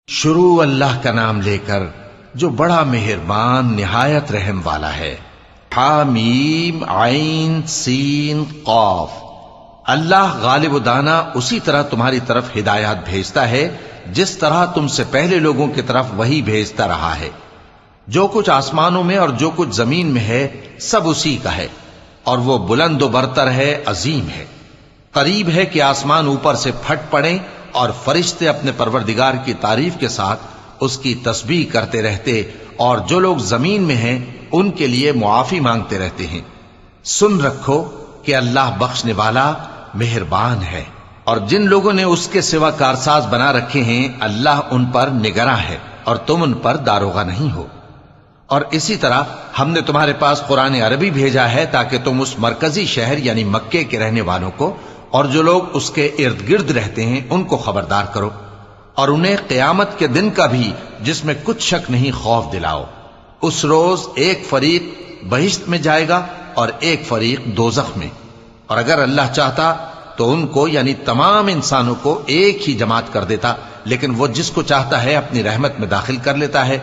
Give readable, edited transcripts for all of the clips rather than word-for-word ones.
شروع اللہ کا نام لے کر جو بڑا مہربان نہایت رحم والا ہے۔ حامیم عین سین قاف۔ اللہ غالب و دانا اسی طرح تمہاری طرف ہدایات بھیجتا ہے جس طرح تم سے پہلے لوگوں کی طرف وہی بھیجتا رہا ہے۔ جو کچھ آسمانوں میں اور جو کچھ زمین میں ہے سب اسی کا ہے، اور وہ بلند و برتر ہے، عظیم ہے۔ قریب ہے کہ آسمان اوپر سے پھٹ پڑیں اور فرشتے اپنے پروردگار کی تعریف کے ساتھ اس کی تسبیح کرتے رہتے، اور جو لوگ زمین میں ہیں ان کے لیے معافی مانگتے رہتے ہیں۔ سن رکھو کہ اللہ بخشنے والا مہربان ہے، اور جن لوگوں نے اس کے سوا کارساز بنا رکھے ہیں اللہ ان پر نگراں ہے اور تم ان پر داروغہ نہیں ہو۔ اور اسی طرح ہم نے تمہارے پاس قرآن عربی بھیجا ہے تاکہ تم اس مرکزی شہر یعنی مکے کے رہنے والوں کو اور جو لوگ اس کے ارد گرد رہتے ہیں ان کو خبردار کرو، اور انہیں قیامت کے دن کا بھی جس میں کچھ شک نہیں خوف دلاؤ۔ اس روز ایک فریق بہشت میں جائے گا اور ایک فریق دوزخ میں، اور اگر اللہ چاہتا تو ان کو یعنی تمام انسانوں کو ایک ہی جماعت کر دیتا، لیکن وہ جس کو چاہتا ہے اپنی رحمت میں داخل کر لیتا ہے،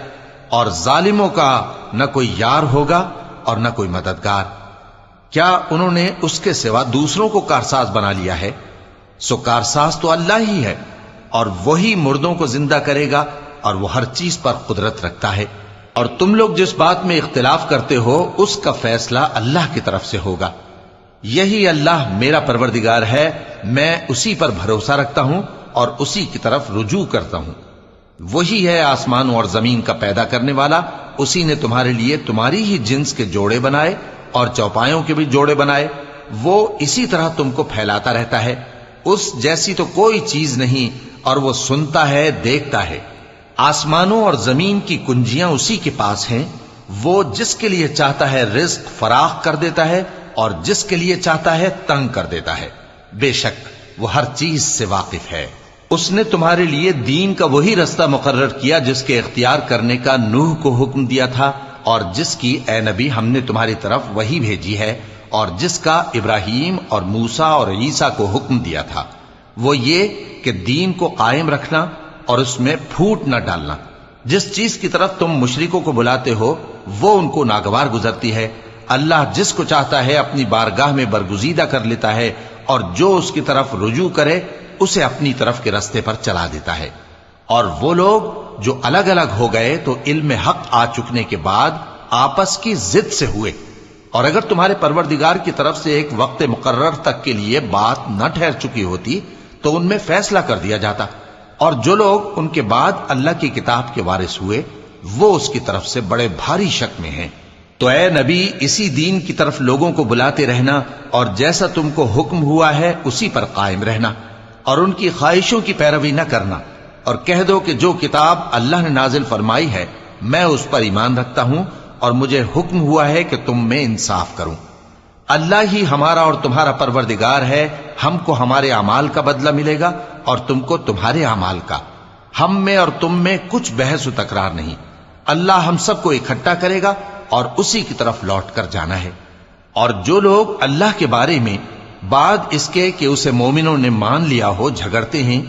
اور ظالموں کا نہ کوئی یار ہوگا اور نہ کوئی مددگار۔ کیا انہوں نے اس کے سوا دوسروں کو کارساز بنا لیا ہے؟ سو کارساز تو اللہ ہی ہے، اور وہی مردوں کو زندہ کرے گا، اور وہ ہر چیز پر قدرت رکھتا ہے۔ اور تم لوگ جس بات میں اختلاف کرتے ہو اس کا فیصلہ اللہ کی طرف سے ہوگا۔ یہی اللہ میرا پروردگار ہے، میں اسی پر بھروسہ رکھتا ہوں اور اسی کی طرف رجوع کرتا ہوں۔ وہی ہے آسمانوں اور زمین کا پیدا کرنے والا، اسی نے تمہارے لیے تمہاری ہی جنس کے جوڑے بنائے اور چوپایوں کے بھی جوڑے بنائے۔ وہ اسی طرح تم کو پھیلاتا رہتا ہے، اس جیسی تو کوئی چیز نہیں، اور وہ سنتا ہے، دیکھتا ہے۔ آسمانوں اور زمین کی کنجیاں اسی کے پاس ہیں، وہ جس کے لیے چاہتا ہے رزق فراخ کر دیتا ہے اور جس کے لیے چاہتا ہے تنگ کر دیتا ہے۔ بے شک وہ ہر چیز سے واقف ہے۔ اس نے تمہارے لیے دین کا وہی رستہ مقرر کیا جس کے اختیار کرنے کا نوح کو حکم دیا تھا، اور جس کی اے نبی ہم نے تمہاری طرف وہی بھیجی ہے، اور جس کا ابراہیم اور موسیٰ اور عیسیٰ کو حکم دیا تھا، وہ یہ کہ دین کو قائم رکھنا اور اس میں پھوٹ نہ ڈالنا۔ جس چیز کی طرف تم مشرکوں کو بلاتے ہو وہ ان کو ناگوار گزرتی ہے۔ اللہ جس کو چاہتا ہے اپنی بارگاہ میں برگزیدہ کر لیتا ہے، اور جو اس کی طرف رجوع کرے اسے اپنی طرف کے رستے پر چلا دیتا ہے۔ اور وہ لوگ جو الگ الگ ہو گئے تو علم حق آ چکنے کے بعد آپس کی ضد سے ہوئے، اور اگر تمہارے پروردگار کی طرف سے ایک وقت مقرر تک کے لیے بات نہ ٹھہر چکی ہوتی تو ان میں فیصلہ کر دیا جاتا، اور جو لوگ ان کے بعد اللہ کی کتاب کے وارث ہوئے وہ اس کی طرف سے بڑے بھاری شک میں ہیں۔ تو اے نبی اسی دین کی طرف لوگوں کو بلاتے رہنا، اور جیسا تم کو حکم ہوا ہے اسی پر قائم رہنا، اور ان کی خواہشوں کی پیروی نہ کرنا، اور کہہ دو کہ جو کتاب اللہ نے نازل فرمائی ہے میں اس پر ایمان رکھتا ہوں، اور مجھے حکم ہوا ہے کہ تم میں انصاف کروں۔ اللہ ہی ہمارا اور تمہارا پروردگار ہے، ہم کو ہمارے اعمال کا بدلہ ملے گا اور تم کو تمہارے اعمال کا۔ ہم میں اور تم میں کچھ بحث و تکرار نہیں، اللہ ہم سب کو اکٹھا کرے گا اور اسی کی طرف لوٹ کر جانا ہے۔ اور جو لوگ اللہ کے بارے میں بعد اس کے کہ اسے مومنوں نے مان لیا ہو جھگڑتے ہیں،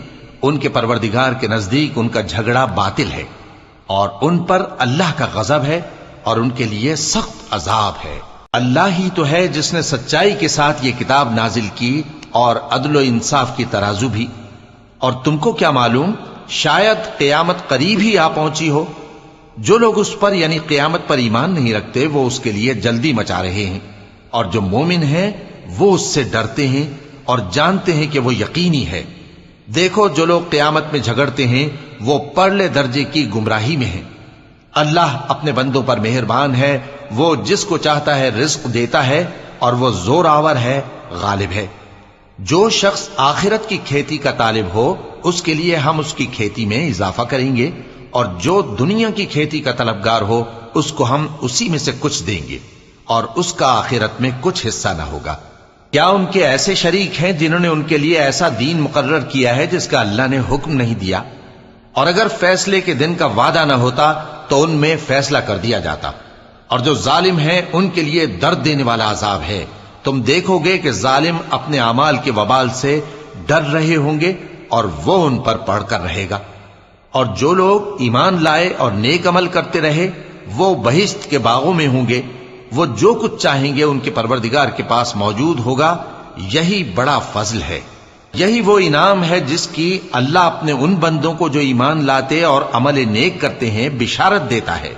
ان کے پروردگار کے نزدیک ان کا جھگڑا باطل ہے، اور ان پر اللہ کا غضب ہے اور ان کے لیے سخت عذاب ہے۔ اللہ ہی تو ہے جس نے سچائی کے ساتھ یہ کتاب نازل کی اور عدل و انصاف کی ترازو بھی۔ اور تم کو کیا معلوم، شاید قیامت قریب ہی آ پہنچی ہو۔ جو لوگ اس پر یعنی قیامت پر ایمان نہیں رکھتے وہ اس کے لیے جلدی مچا رہے ہیں، اور جو مومن ہیں وہ اس سے ڈرتے ہیں اور جانتے ہیں کہ وہ یقینی ہے۔ دیکھو جو لوگ قیامت میں جھگڑتے ہیں وہ پرلے درجے کی گمراہی میں ہیں۔ اللہ اپنے بندوں پر مہربان ہے، وہ جس کو چاہتا ہے رزق دیتا ہے، اور وہ زور آور ہے، غالب ہے۔ جو شخص آخرت کی کھیتی کا طالب ہو اس کے لیے ہم اس کی کھیتی میں اضافہ کریں گے، اور جو دنیا کی کھیتی کا طلبگار ہو اس کو ہم اسی میں سے کچھ دیں گے، اور اس کا آخرت میں کچھ حصہ نہ ہوگا۔ کیا ان کے ایسے شریک ہیں جنہوں نے ان کے لیے ایسا دین مقرر کیا ہے جس کا اللہ نے حکم نہیں دیا؟ اور اگر فیصلے کے دن کا وعدہ نہ ہوتا تو ان میں فیصلہ کر دیا جاتا، اور جو ظالم ہیں ان کے لیے درد دینے والا عذاب ہے۔ تم دیکھو گے کہ ظالم اپنے اعمال کے وبال سے ڈر رہے ہوں گے اور وہ ان پر پڑھ کر رہے گا۔ اور جو لوگ ایمان لائے اور نیک عمل کرتے رہے وہ بہشت کے باغوں میں ہوں گے، وہ جو کچھ چاہیں گے ان کے پروردگار کے پاس موجود ہوگا، یہی بڑا فضل ہے، یہی وہ انعام ہے جس کی اللہ اپنے ان بندوں کو جو ایمان لاتے اور عمل نیک کرتے ہیں بشارت دیتا ہے۔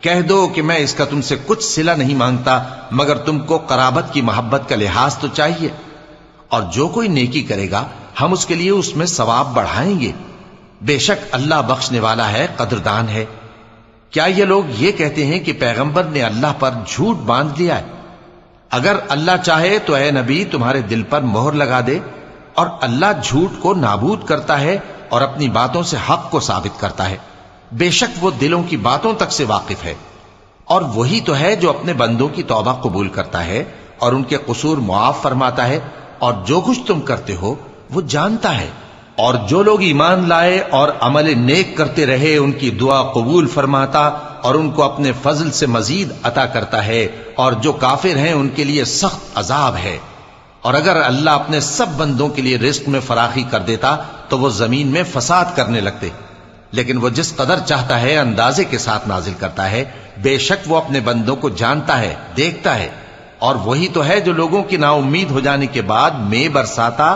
کہہ دو کہ میں اس کا تم سے کچھ صلہ نہیں مانگتا مگر تم کو قرابت کی محبت کا لحاظ تو چاہیے، اور جو کوئی نیکی کرے گا ہم اس کے لیے اس میں ثواب بڑھائیں گے، بے شک اللہ بخشنے والا ہے، قدردان ہے۔ کیا یہ لوگ یہ کہتے ہیں کہ پیغمبر نے اللہ پر جھوٹ باندھ لیا ہے؟ اگر اللہ چاہے تو اے نبی تمہارے دل پر مہر لگا دے، اور اللہ جھوٹ کو نابود کرتا ہے اور اپنی باتوں سے حق کو ثابت کرتا ہے، بے شک وہ دلوں کی باتوں تک سے واقف ہے، اور وہی تو ہے جو اپنے بندوں کی توبہ قبول کرتا ہے اور ان کے قصور معاف فرماتا ہے، اور جو کچھ تم کرتے ہو وہ جانتا ہے۔ اور جو لوگ ایمان لائے اور عمل نیک کرتے رہے ان کی دعا قبول فرماتا اور ان کو اپنے فضل سے مزید عطا کرتا ہے، اور جو کافر ہیں ان کے لیے سخت عذاب ہے۔ اور اگر اللہ اپنے سب بندوں کے لیے رزق میں فراخی کر دیتا تو وہ زمین میں فساد کرنے لگتے، لیکن وہ جس قدر چاہتا ہے اندازے کے ساتھ نازل کرتا ہے، بے شک وہ اپنے بندوں کو جانتا ہے، دیکھتا ہے۔ اور وہی تو ہے جو لوگوں کی نا امید ہو جانے کے بعد مے برساتا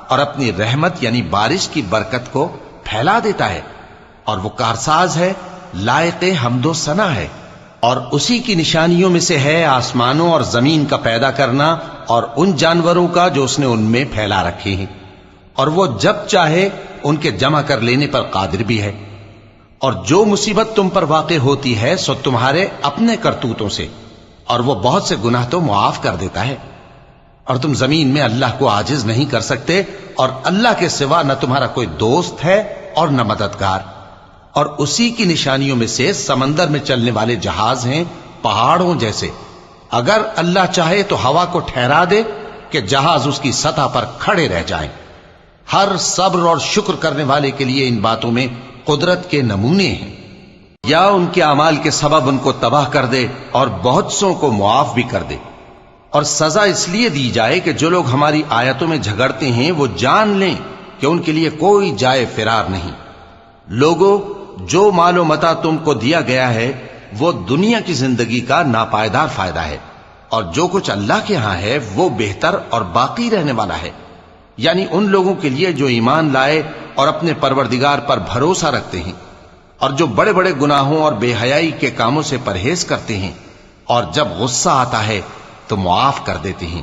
اور اپنی رحمت یعنی بارش کی برکت کو پھیلا دیتا ہے، اور وہ کارساز ہے، لائق حمد و ثنا ہے۔ اور اسی کی نشانیوں میں سے ہے آسمانوں اور زمین کا پیدا کرنا اور ان جانوروں کا جو اس نے ان میں پھیلا رکھے ہیں، اور وہ جب چاہے ان کے جمع کر لینے پر قادر بھی ہے۔ اور جو مصیبت تم پر واقع ہوتی ہے سو تمہارے اپنے کرتوتوں سے، اور وہ بہت سے گناہ تو معاف کر دیتا ہے، اور تم زمین میں اللہ کو عاجز نہیں کر سکتے، اور اللہ کے سوا نہ تمہارا کوئی دوست ہے اور نہ مددگار۔ اور اسی کی نشانیوں میں سے سمندر میں چلنے والے جہاز ہیں پہاڑوں جیسے، اگر اللہ چاہے تو ہوا کو ٹھہرا دے کہ جہاز اس کی سطح پر کھڑے رہ جائیں۔ ہر صبر اور شکر کرنے والے کے لیے ان باتوں میں قدرت کے نمونے ہیں۔ یا ان کے اعمال کے سبب ان کو تباہ کر دے اور بہت سوں کو معاف بھی کر دے، اور سزا اس لیے دی جائے کہ جو لوگ ہماری آیتوں میں جھگڑتے ہیں وہ جان لیں کہ ان کے لیے کوئی جائے فرار نہیں۔ لوگوں، جو مال و متاع تم کو دیا گیا ہے وہ دنیا کی زندگی کا ناپائیدار فائدہ ہے، اور جو کچھ اللہ کے ہاں ہے وہ بہتر اور باقی رہنے والا ہے، یعنی ان لوگوں کے لیے جو ایمان لائے اور اپنے پروردگار پر بھروسہ رکھتے ہیں، اور جو بڑے بڑے گناہوں اور بے حیائی کے کاموں سے پرہیز کرتے ہیں، اور جب غصہ آتا ہے تو معاف کر دیتے ہیں،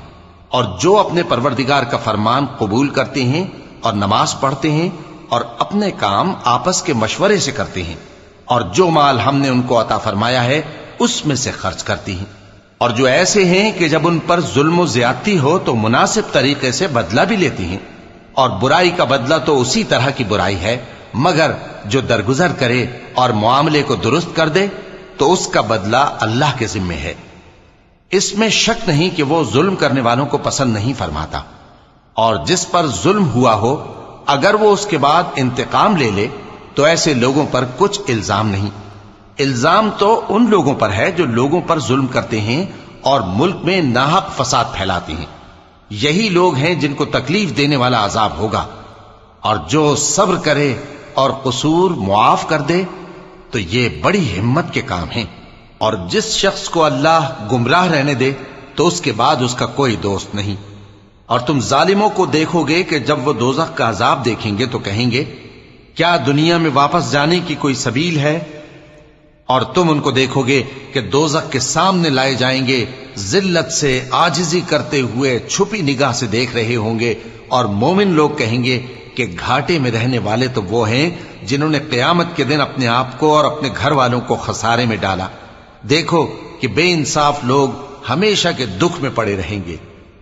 اور جو اپنے پروردگار کا فرمان قبول کرتے ہیں اور نماز پڑھتے ہیں اور اپنے کام آپس کے مشورے سے کرتے ہیں، اور جو مال ہم نے ان کو عطا فرمایا ہے اس میں سے خرچ کرتی ہیں، اور جو ایسے ہیں کہ جب ان پر ظلم و زیادتی ہو تو مناسب طریقے سے بدلہ بھی لیتی ہیں، اور برائی کا بدلہ تو اسی طرح کی برائی ہے، مگر جو درگزر کرے اور معاملے کو درست کر دے تو اس کا بدلہ اللہ کے ذمے ہے۔ اس میں شک نہیں کہ وہ ظلم کرنے والوں کو پسند نہیں فرماتا، اور جس پر ظلم ہوا ہو اگر وہ اس کے بعد انتقام لے لے تو ایسے لوگوں پر کچھ الزام نہیں۔ الزام تو ان لوگوں پر ہے جو لوگوں پر ظلم کرتے ہیں اور ملک میں ناحق فساد پھیلاتے ہیں، یہی لوگ ہیں جن کو تکلیف دینے والا عذاب ہوگا۔ اور جو صبر کرے اور قصور معاف کر دے تو یہ بڑی ہمت کے کام ہیں۔ اور جس شخص کو اللہ گمراہ رہنے دے تو اس کے بعد اس کا کوئی دوست نہیں۔ اور تم ظالموں کو دیکھو گے کہ جب وہ دوزخ کا عذاب دیکھیں گے تو کہیں گے کیا دنیا میں واپس جانے کی کوئی سبیل ہے؟ اور تم ان کو دیکھو گے کہ دوزخ کے سامنے لائے جائیں گے، ذلت سے عاجزی کرتے ہوئے چھپی نگاہ سے دیکھ رہے ہوں گے، اور مومن لوگ کہیں گے کہ گھاٹے میں رہنے والے تو وہ ہیں جنہوں نے قیامت کے دن اپنے آپ کو اور اپنے گھر والوں کو خسارے میں ڈالا۔ دیکھو کہ بے انصاف لوگ ہمیشہ کے دکھ میں پڑے رہیں گے،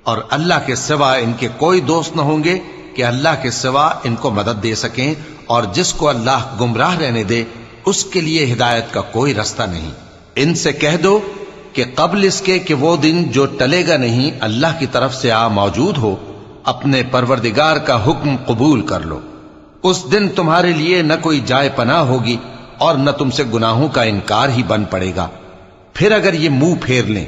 اور اللہ کے سوا ان کے کوئی دوست نہ ہوں گے کہ اللہ کے سوا ان کو مدد دے سکیں، اور جس کو اللہ گمراہ رہنے دے اس کے لیے ہدایت کا کوئی رستہ نہیں۔ ان سے کہہ دو کہ قبل اس کے کہ وہ دن جو ٹلے گا نہیں اللہ کی طرف سے آ موجود ہو، اپنے پروردگار کا حکم قبول کر لو۔ اس دن تمہارے لیے نہ کوئی جائے پناہ ہوگی اور نہ تم سے گناہوں کا انکار ہی بن پڑے گا۔ پھر اگر یہ منہ پھیر لیں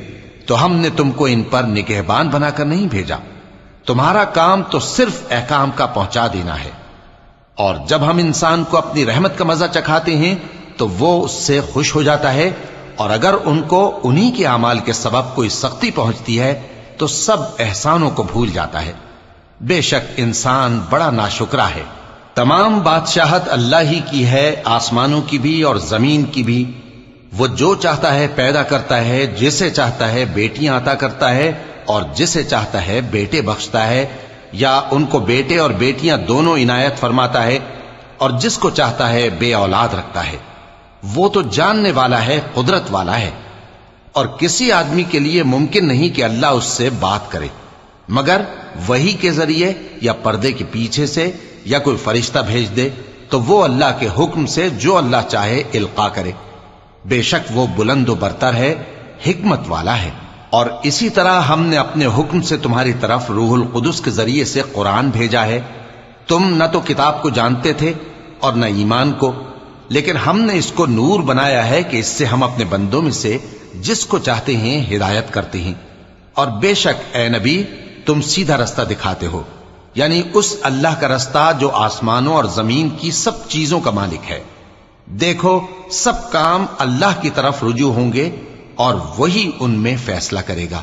تو ہم نے تم کو ان پر نگہبان بنا کر نہیں بھیجا، تمہارا کام تو صرف احکام کا پہنچا دینا ہے۔ اور جب ہم انسان کو اپنی رحمت کا مزہ چکھاتے ہیں تو وہ اس سے خوش ہو جاتا ہے، اور اگر ان کو انہی کے اعمال کے سبب کوئی سختی پہنچتی ہے تو سب احسانوں کو بھول جاتا ہے۔ بے شک انسان بڑا ناشکرا ہے۔ تمام بادشاہت اللہ ہی کی ہے، آسمانوں کی بھی اور زمین کی بھی۔ وہ جو چاہتا ہے پیدا کرتا ہے، جسے چاہتا ہے بیٹیاں عطا کرتا ہے اور جسے چاہتا ہے بیٹے بخشتا ہے، یا ان کو بیٹے اور بیٹیاں دونوں عنایت فرماتا ہے، اور جس کو چاہتا ہے بے اولاد رکھتا ہے۔ وہ تو جاننے والا ہے، قدرت والا ہے، اور کسی آدمی کے لیے ممکن نہیں کہ اللہ اس سے بات کرے مگر وحی کے ذریعے یا پردے کے پیچھے سے، یا کوئی فرشتہ بھیج دے تو وہ اللہ کے حکم سے جو اللہ چاہے القا کرے۔ بے شک وہ بلند و برتر ہے، حکمت والا ہے۔ اور اسی طرح ہم نے اپنے حکم سے تمہاری طرف روح القدس کے ذریعے سے قرآن بھیجا ہے۔ تم نہ تو کتاب کو جانتے تھے اور نہ ایمان کو، لیکن ہم نے اس کو نور بنایا ہے کہ اس سے ہم اپنے بندوں میں سے جس کو چاہتے ہیں ہدایت کرتے ہیں۔ اور بے شک اے نبی تم سیدھا رستہ دکھاتے ہو، یعنی اس اللہ کا رستہ جو آسمانوں اور زمین کی سب چیزوں کا مالک ہے۔ دیکھو سب کام اللہ کی طرف رجوع ہوں گے اور وہی ان میں فیصلہ کرے گا۔